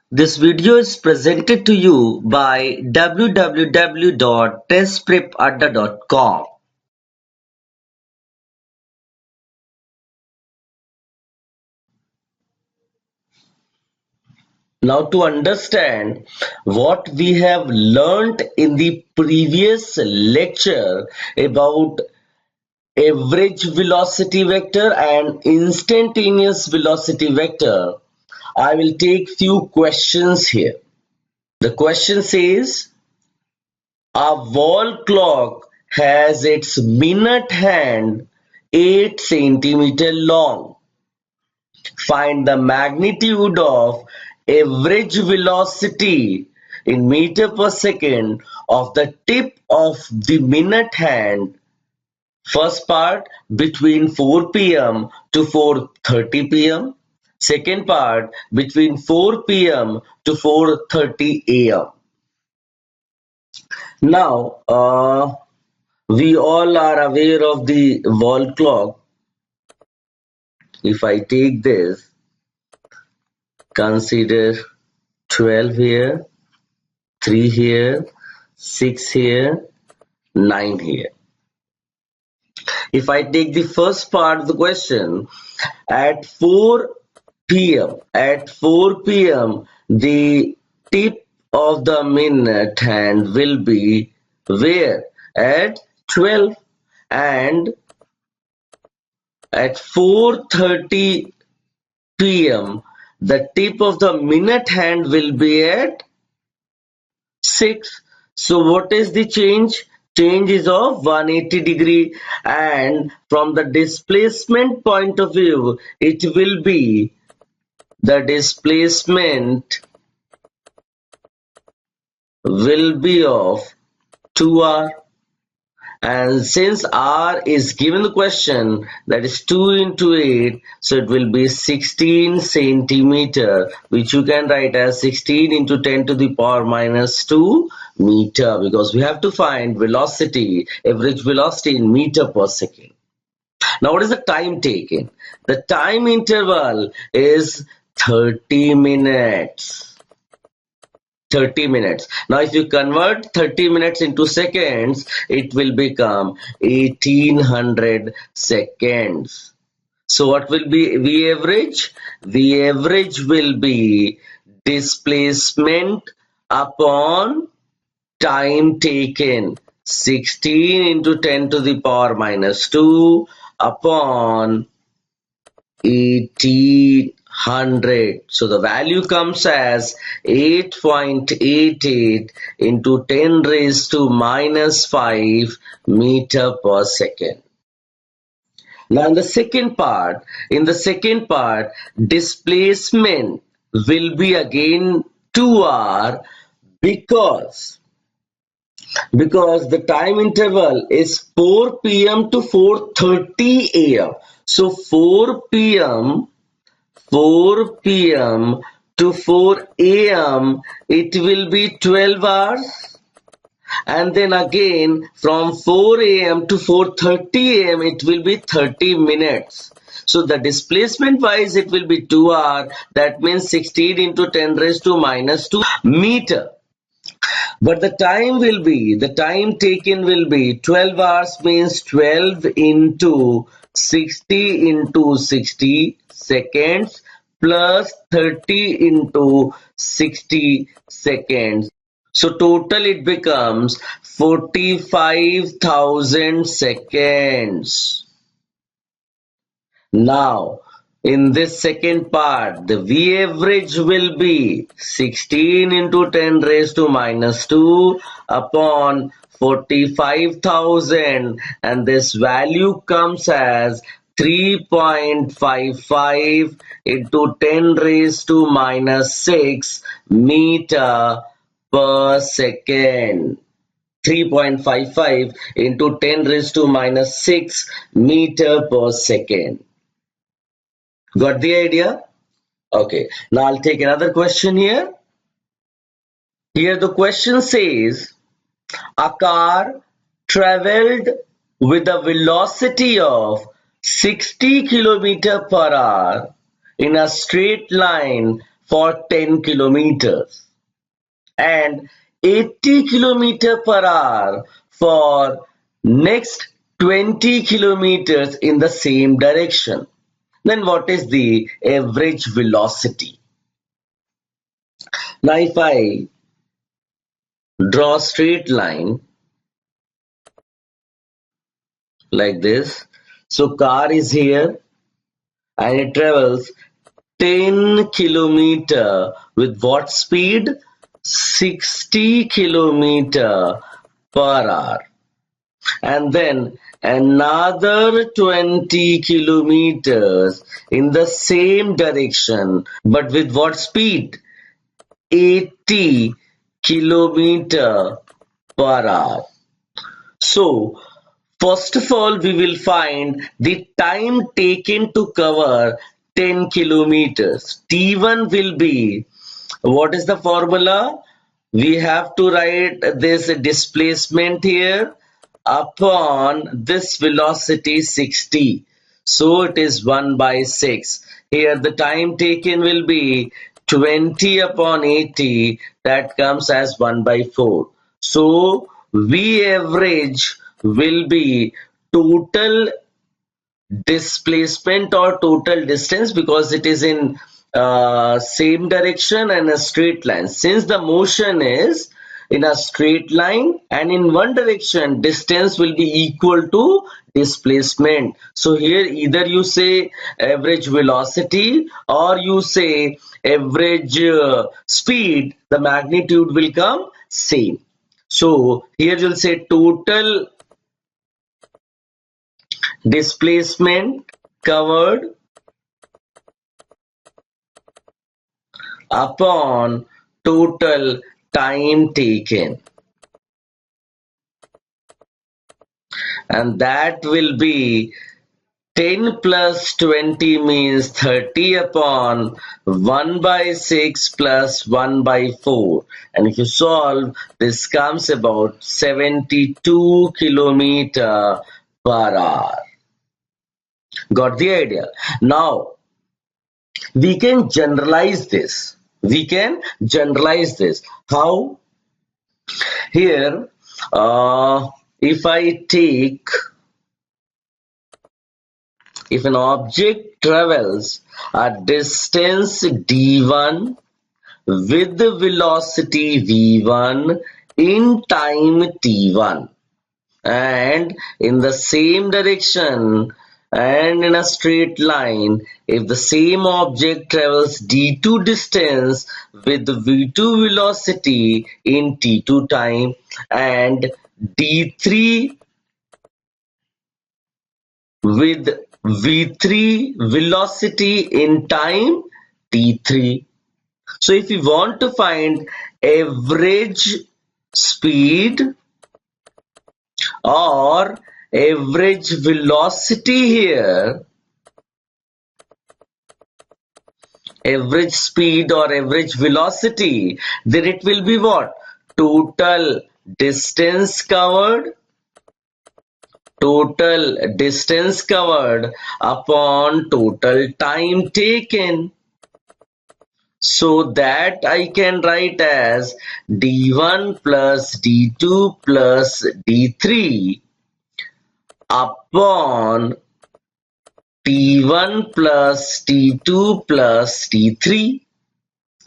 This video is presented to you by www.testprepadda.com. Now, to understand what we have learnt in the previous lecture about average velocity vector and instantaneous velocity vector, I will take few questions here. The question says, a wall clock has its minute hand 8 centimeter long. Find the magnitude of average velocity in meter per second of the tip of the minute hand. First part, between 4 p.m. to 4:30 p.m. Second part, between 4 p.m. to 4:30 a.m. Now, we all are aware of the wall clock. If I take this, consider 12 here, 3 here, 6 here, 9 here. If I take the first part of the question, at 4 p.m., the tip of the minute hand will be where? At 12, and at 4:30 p.m. the tip of the minute hand will be at 6. So what is the change? Change is of 180 degree, and from the displacement point of view, it will be the displacement will be of 2r. And since r is given the question, that is 2 into 8, so it will be 16 centimeter, which you can write as 16 into 10 to the power minus 2 meter, because we have to find velocity, average velocity in meter per second. Now, what is the time taken? The time interval is 30 minutes. 30 minutes. Now, if you convert 30 minutes into seconds, it will become 1800 seconds. So what will be V average? V average will be displacement upon time taken. 16 into 10 to the power minus 2 upon 1800. So the value comes as 8.88 into 10 raised to minus 5 meter per second. Now in the second part, displacement will be again 2r, because the time interval is 4 p.m. to 4:30 a.m. So 4 p.m. to 4 a.m. it will be 12 hours, and then again from 4 a.m. to 4:30 a.m. it will be 30 minutes. So the displacement wise it will be 2 hours. That means 16 into 10 raised to minus 2 meter. But the time taken will be 12 hours, means 12 into 60 into 60 seconds plus 30 into 60 seconds. So total it becomes 45,000 seconds. Now, in this second part, the V average will be 16 into 10 raised to minus 2 upon 45,000, and this value comes as 3.55 into 10 raised to minus 6 meter per second. 3.55 into 10 raised to minus 6 meter per second. Got the idea? Okay, now I'll take another question here. Here the question says, a car traveled with a velocity of 60 km per hour in a straight line for 10 kilometers and 80 kilometer per hour for next 20 kilometers in the same direction. Then what is the average velocity? Now if I draw a straight line like this, so car is here and it travels 10 kilometer with what speed? 60 kilometer per hour. And then another 20 kilometers in the same direction, but with what speed? 80 kilometer per hour. So first of all, we will find the time taken to cover 10 kilometers. T1 will be, what is the formula? We have to write this displacement here upon this velocity 60. So it is 1 by 6. Here the time taken will be 20 upon 80. That comes as 1 by 4. So V average will be total displacement or total distance, because it is in same direction and a straight line. Since the motion is in a straight line and in one direction, distance will be equal to displacement. So here either you say average velocity or you say average speed, the magnitude will come same. So here you'll say total displacement covered upon total time taken, and that will be 10 plus 20 means 30 upon 1 by 6 plus 1 by 4, and if you solve, this comes about 72 kilometer per hour. Got the idea? Now we can generalize this. How? Here if an object travels a distance d1 with the velocity v1 in time t1 and in the same direction and in a straight line, if the same object travels d2 distance with the v2 velocity in t2 time and d3 with v3 velocity in time t3. So if we want to find average speed or average velocity here, average speed or average velocity, then it will be what? Total distance covered upon total time taken. So that I can write as d1 plus d2 plus d3 upon T1 plus T2 plus T3.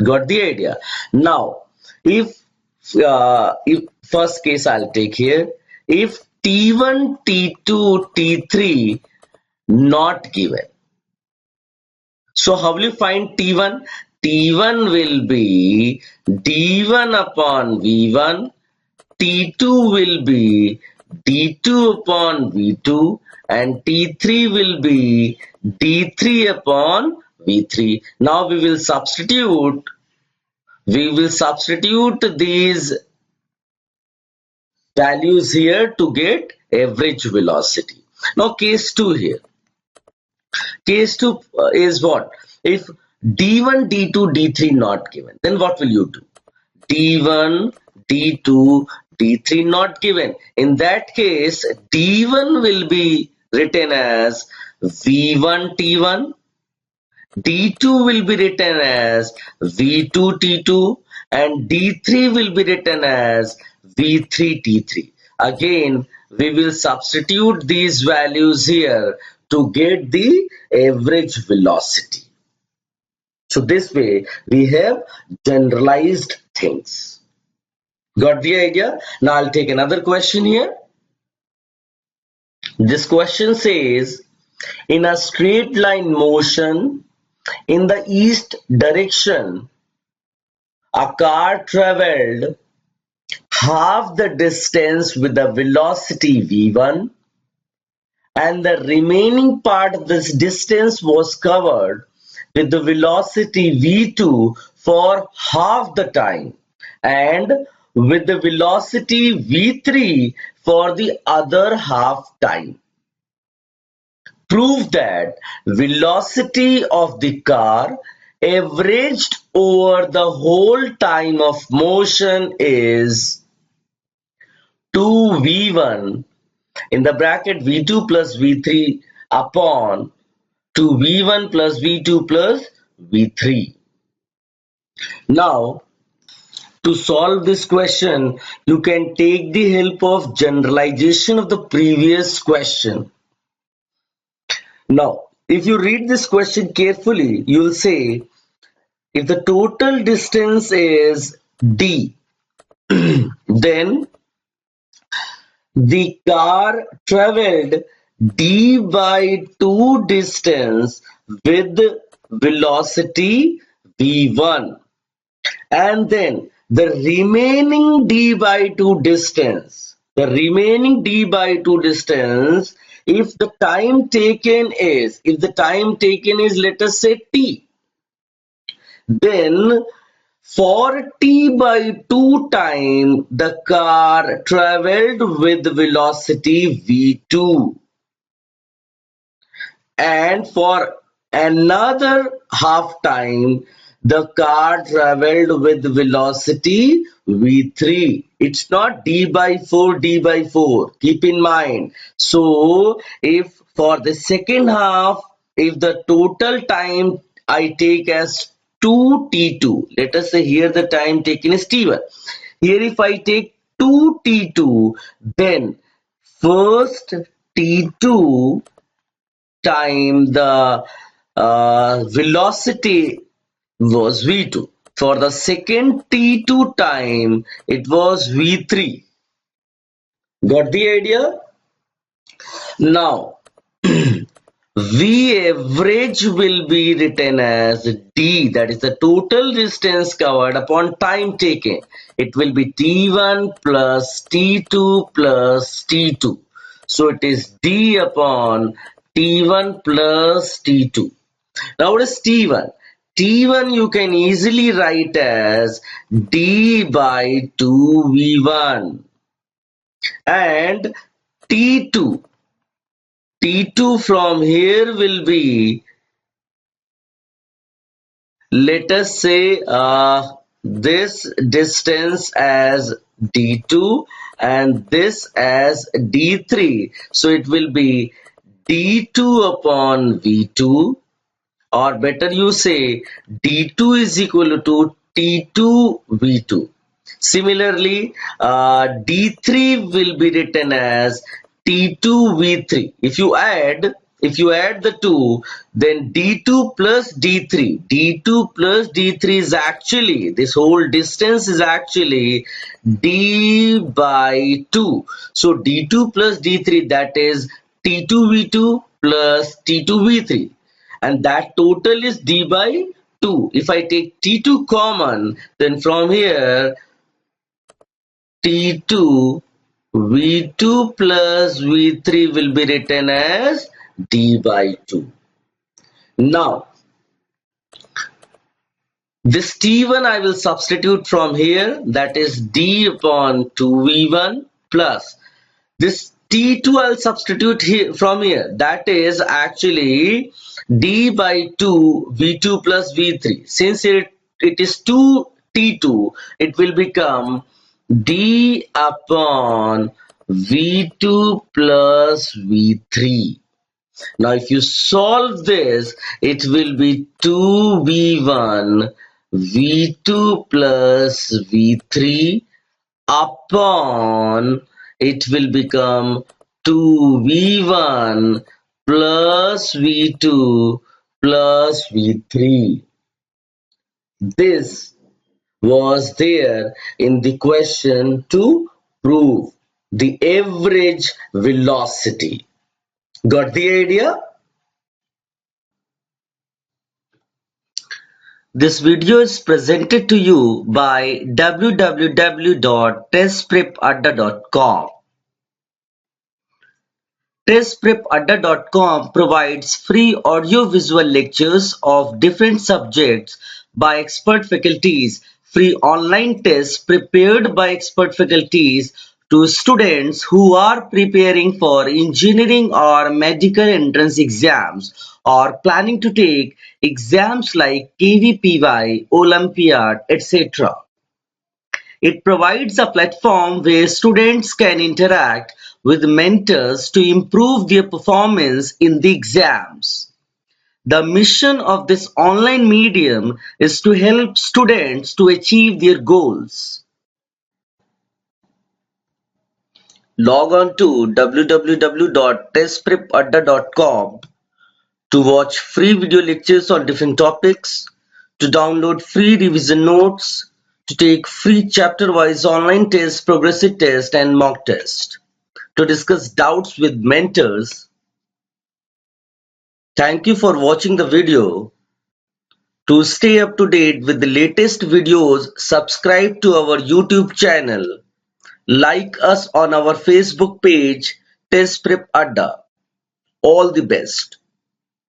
Got the idea? Now, if first case I'll take here, if T1, T2, T3 not given. So how will you find T1? T1 will be D1 upon V1, T2 will be D2 upon V2, and T3 will be D3 upon V3. Now we will substitute these values here to get average velocity. Now case 2 here. Case 2 is what? If D1, D2, D3 not given, then what will you do? D1, D2, D3 not given. In that case, D1 will be written as V1 T1 D2 will be written as V2 T2 and D3 will be written as V3 T3. Again, we will substitute these values here to get the average velocity. So this way we have generalized things. Got the idea? Now I'll take another question here. This question says, in a straight line motion in the east direction, a car traveled half the distance with the velocity v1 and the remaining part of this distance was covered with the velocity v2 for half the time and with the velocity v3 for the other half time. Prove that velocity of the car averaged over the whole time of motion is 2v1 in the bracket v2 plus v3 upon 2v1 plus v2 plus v3. Now, to solve this question, you can take the help of generalization of the previous question. Now, if you read this question carefully, you will say, if the total distance is d, then the car traveled d by 2 distance with velocity v1, and then the remaining d by 2 distance, if the time taken is, let us say t, then for t by 2 time the car traveled with velocity v2, and for another half time the car traveled with velocity v3. It's not d by 4, keep in mind. So if for the second half, if the total time I take as 2t2, let us say here the time taken is t1. Here if I take 2t2, then first t2 time the velocity was v2. For the second t2 time, it was v3. Got the idea? Now, V average will be written as D, that is the total distance covered upon time taken. It will be T1 plus T2 plus T2. So it is D upon T1 plus T2. Now what is T1? T1 you can easily write as D by 2V1, and T2 from here will be, let us say this distance as D2 and this as D3. So it will be D2 upon V2, or better you say D2 is equal to T2 V2. Similarly, D3 will be written as T2 V3. If you add the two, then D2 plus D3 is actually, this whole distance is actually D by 2. So D2 plus D3, that is T2 V2 plus T2 V3, and that total is D by 2. If I take T2 common, then from here T2 V2 plus V3 will be written as D by 2. Now, this T1 I will substitute from here, that is D upon 2V1, plus this T2 I'll substitute here from here, that is actually D by 2 V2 plus V3. Since it is 2 T2, it will become D upon V2 plus V3. Now if you solve this, it will be 2v1 v2 plus v3 upon, it will become 2v1 plus v2 plus v3. This was there in the question to prove the average velocity. Got the idea? This video is presented to you by www.testprepadda.com. testprepadda.com provides free audio-visual lectures of different subjects by expert faculties, free online tests prepared by expert faculties to students who are preparing for engineering or medical entrance exams or planning to take exams like KVPY, Olympiad, etc. It provides a platform where students can interact with mentors to improve their performance in the exams. The mission of this online medium is to help students to achieve their goals. Log on to www.testprepadda.com to watch free video lectures on different topics, to download free revision notes, to take free chapter-wise online tests, progressive test, and mock test, to discuss doubts with mentors. Thank you for watching the video. To stay up to date with the latest videos, subscribe to our YouTube channel. Like us on our Facebook page, Test Prep Adda. All the best.